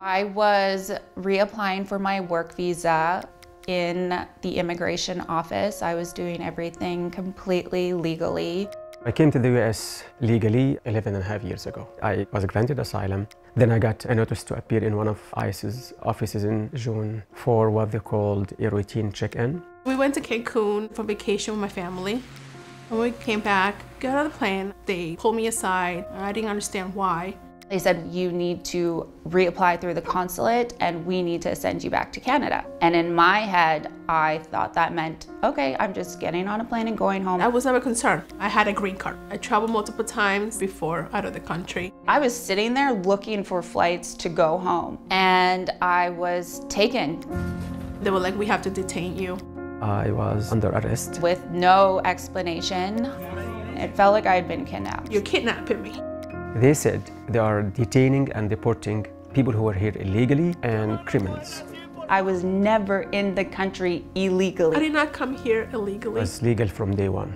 I was reapplying for my work visa in the immigration office. I was doing everything completely legally. I came to the US legally 11.5 years ago. I was granted asylum. Then I got a notice to appear in one of ICE's offices in June for what they called a routine check-in. We went to Cancun for vacation with my family. When we came back, got on the plane, they pulled me aside. I didn't understand why. They said, you need to reapply through the consulate and we need to send you back to Canada. And in my head, I thought that meant, okay, I'm just getting on a plane and going home. I was never concerned. I had a green card. I traveled multiple times before out of the country. I was sitting there looking for flights to go home and I was taken. They were like, we have to detain you. I was under arrest. With no explanation. It felt like I had been kidnapped. You're kidnapping me. They said they are detaining and deporting people who are here illegally and criminals. I was never in the country illegally. I did not come here illegally. It was legal from day one.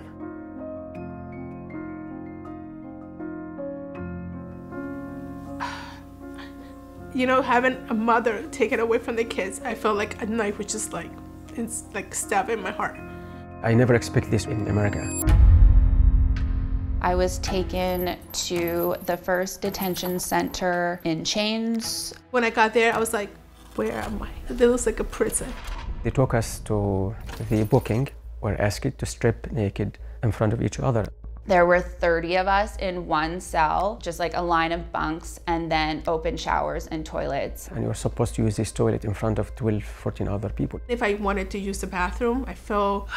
You know, having a mother taken away from the kids, I felt like a knife was just like, it's like stabbing my heart. I never expected this in America. I was taken to the first detention center in chains. When I got there, I was like, where am I? It looks like a prison. They took us to the booking. We're asked to strip naked in front of each other. There were 30 of us in one cell, just like a line of bunks and then open showers and toilets. And you're supposed to use this toilet in front of 12, 14 other people. If I wanted to use the bathroom, I felt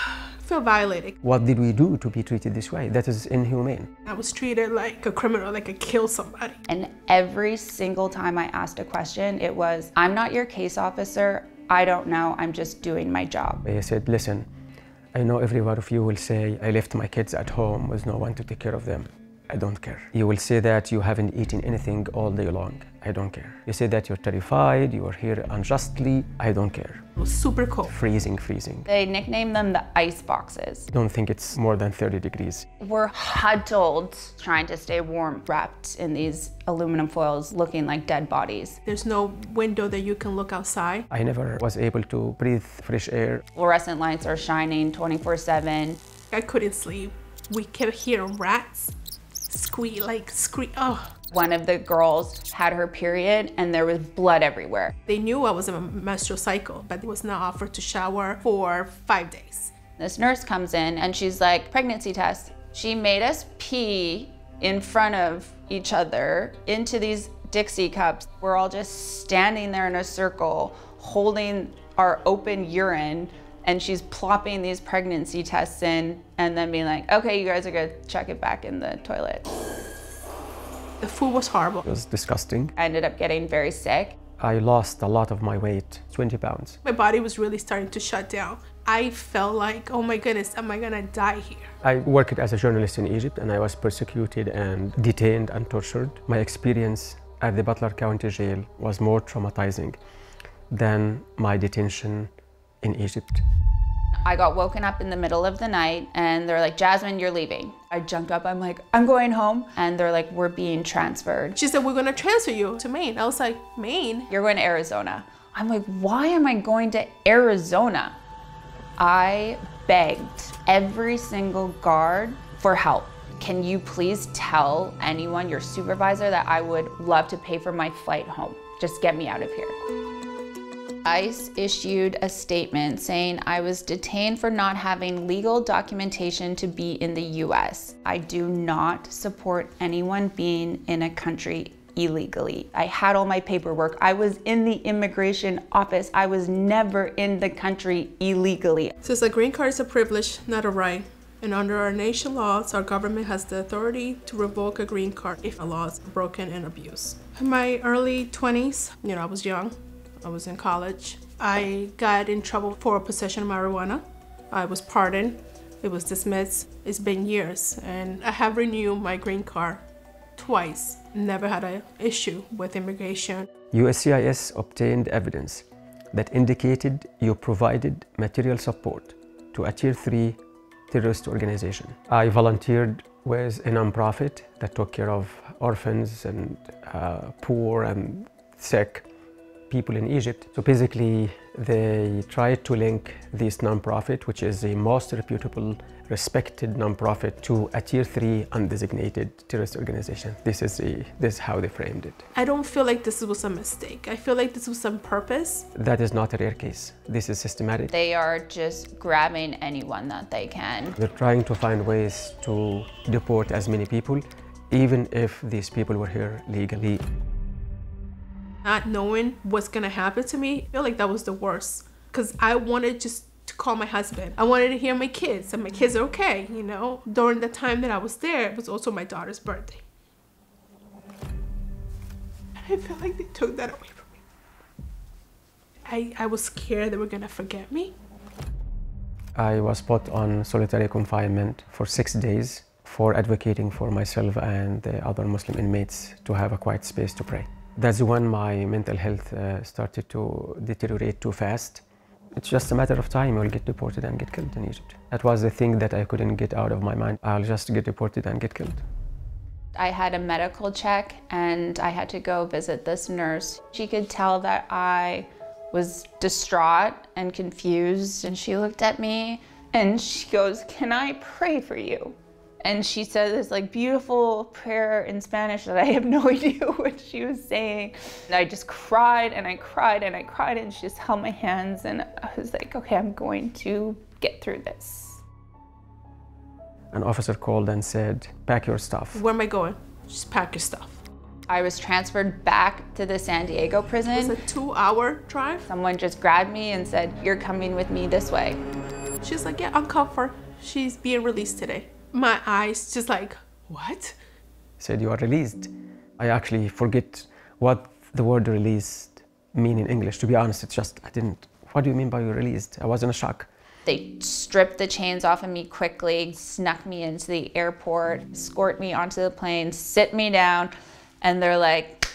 violated. What did we do to be treated this way? That is inhumane. I was treated like a criminal, like I killed somebody. And every single time I asked a question, it was, I'm not your case officer. I don't know. I'm just doing my job. They said, listen, I know every one of you will say, I left my kids at home with no one to take care of them. I don't care. You will say that you haven't eaten anything all day long. I don't care. You say that you're terrified, you are here unjustly. I don't care. It was super cold. Freezing. They nicknamed them the ice boxes. I don't think it's more than 30 degrees. We're huddled, trying to stay warm, wrapped in these aluminum foils, looking like dead bodies. There's no window that you can look outside. I never was able to breathe fresh air. Fluorescent lights are shining 24/7. I couldn't sleep. We kept hearing rats squeak, oh. One of the girls had her period and there was blood everywhere. They knew I was in a menstrual cycle, but was not offered to shower for 5 days. This nurse comes in and she's like, pregnancy test. She made us pee in front of each other into these Dixie cups. We're all just standing there in a circle, holding our open urine, and she's plopping these pregnancy tests in and then being like, okay, you guys are gonna check it back in the toilet. The food was horrible. It was disgusting. I ended up getting very sick. I lost a lot of my weight, 20 pounds. My body was really starting to shut down. I felt like, oh my goodness, am I gonna die here? I worked as a journalist in Egypt and I was persecuted and detained and tortured. My experience at the Butler County Jail was more traumatizing than my detention in Egypt. I got woken up in the middle of the night and they're like, Jasmine, you're leaving. I jumped up, I'm like, I'm going home. And they're like, we're being transferred. She said, we're gonna transfer you to Maine. I was like, Maine? You're going to Arizona. I'm like, why am I going to Arizona? I begged every single guard for help. Can you please tell anyone, your supervisor, that I would love to pay for my flight home? Just get me out of here. ICE issued a statement saying I was detained for not having legal documentation to be in the US. I do not support anyone being in a country illegally. I had all my paperwork. I was in the immigration office. I was never in the country illegally. Since a green card is a privilege, not a right, and under our nation laws, our government has the authority to revoke a green card if a law is broken and abused. In my early 20s, I was young. I was in college. I got in trouble for possession of marijuana. I was pardoned. It was dismissed. It's been years, and I have renewed my green card twice. Never had an issue with immigration. USCIS obtained evidence that indicated you provided material support to a Tier 3 terrorist organization. I volunteered with a nonprofit that took care of orphans and poor and sick people in Egypt. So basically, they tried to link this non-profit, which is the most reputable, respected non-profit, to a Tier 3 undesignated terrorist organization. This is how they framed it. I don't feel like this was a mistake. I feel like this was on purpose. That is not a rare case. This is systematic. They are just grabbing anyone that they can. They're trying to find ways to deport as many people, even if these people were here legally. Not knowing what's gonna happen to me, I feel like that was the worst. Because I wanted just to call my husband. I wanted to hear my kids, and my kids are okay, you know? During the time that I was there, it was also my daughter's birthday. And I feel like they took that away from me. I was scared they were gonna forget me. I was put on solitary confinement for 6 days for advocating for myself and the other Muslim inmates to have a quiet space to pray. That's when my mental health started to deteriorate too fast. It's just a matter of time. I'll get deported and get killed in Egypt. That was the thing that I couldn't get out of my mind. I'll just get deported and get killed. I had a medical check and I had to go visit this nurse. She could tell that I was distraught and confused, and she looked at me and she goes, "Can I pray for you?" And she said this like beautiful prayer in Spanish that I have no idea what she was saying. And I just cried and I cried and I cried, and she just held my hands, and I was like, okay, I'm going to get through this. An officer called and said, "Pack your stuff." Where am I going? Just pack your stuff. I was transferred back to the San Diego prison. It was a 2-hour drive. Someone just grabbed me and said, "You're coming with me this way." She's like, "Yeah, uncuff her. She's being released today." My eyes just like, what? Said, "You are released." I actually forget what the word released mean in English. To be honest, it's just, I didn't. What do you mean by you released? I was in a shock. They stripped the chains off of me quickly, snuck me into the airport, escort me onto the plane, sit me down, and they're like,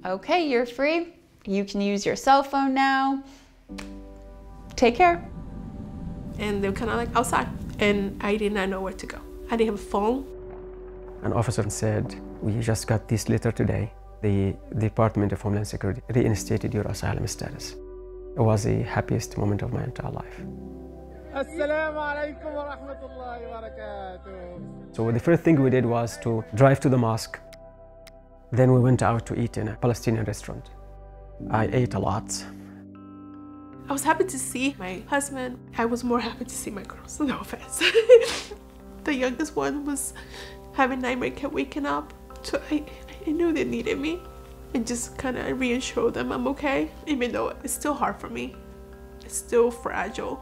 "Okay, you're free. You can use your cell phone now. Take care." And they're kind of like outside, and I did not know where to go. I didn't have a phone. An officer said, "We just got this letter today. The Department of Homeland Security reinstated your asylum status." It was the happiest moment of my entire life. Assalamu alaikum wa rahmatullahi wa barakatuh. So the first thing we did was to drive to the mosque. Then we went out to eat in a Palestinian restaurant. I ate a lot. I was happy to see my husband. I was more happy to see my girls, no offense. The youngest one was having nightmare, kept waking up. So I knew they needed me, and just kind of reassure them I'm okay, even though it's still hard for me. It's still fragile.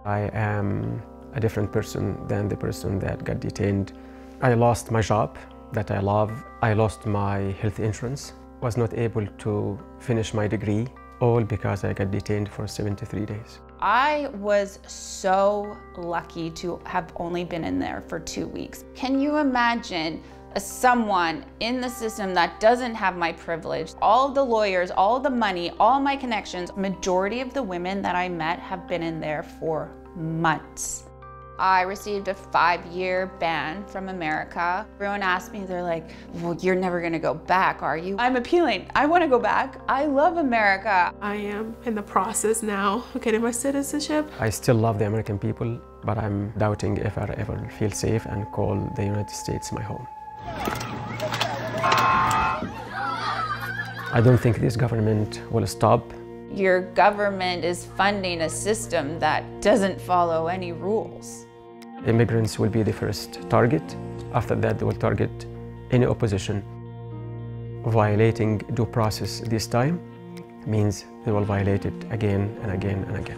I am a different person than the person that got detained. I lost my job that I love. I lost my health insurance. Was not able to finish my degree, all because I got detained for 73 days. I was so lucky to have only been in there for 2 weeks. Can you imagine someone in the system that doesn't have my privilege? All the lawyers, all the money, all my connections, majority of the women that I met have been in there for months. I received a 5-year ban from America. Everyone asked me, they're like, "Well, you're never gonna go back, are you?" I'm appealing. I wanna go back. I love America. I am in the process now of getting my citizenship. I still love the American people, but I'm doubting if I ever feel safe and call the United States my home. I don't think this government will stop. Your government is funding a system that doesn't follow any rules. Immigrants will be the first target. After that, they will target any opposition. Violating due process this time means they will violate it again and again and again.